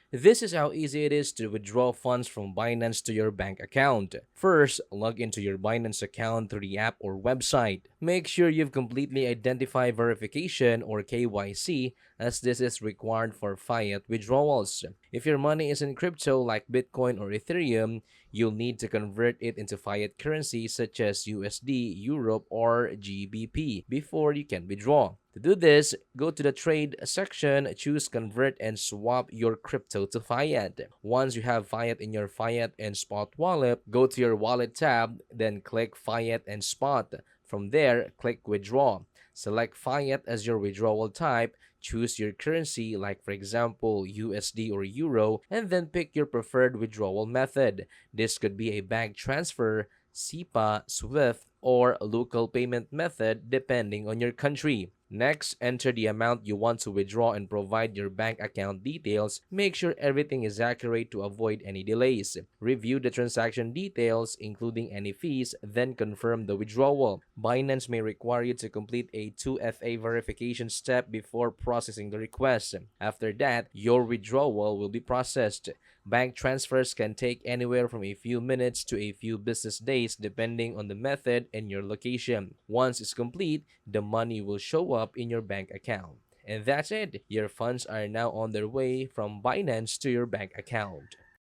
This is how easy it is to withdraw funds from Binance to your bank account. First, log into your Binance account through the app or website. Make sure you've completely identified verification or KYC, as this is required for fiat withdrawals. If your money is in crypto like Bitcoin or Ethereum, you'll need to convert it into fiat currency such as USD, Europe, or GBP before you can withdraw. To do this, go to the trade section, choose convert and swap your crypto to fiat. Once you have fiat in your fiat and spot wallet, go to your wallet tab, then click fiat and spot. From there, click withdraw. Select fiat as your withdrawal type, choose your currency like for example USD or Euro, and then pick your preferred withdrawal method. This could be a bank transfer, SEPA, SWIFT, or local payment method depending on your country. Next, enter the amount you want to withdraw and provide your bank account details. Make sure everything is accurate to avoid any delays. Review the transaction details, including any fees, then confirm the withdrawal. Binance may require you to complete a 2FA verification step before processing the request. After that, your withdrawal will be processed. Bank transfers can take anywhere from a few minutes to a few business days depending on the method and your location. Once it's complete, the money will show up in your bank account. And that's it. Your funds are now on their way from Binance to your bank account.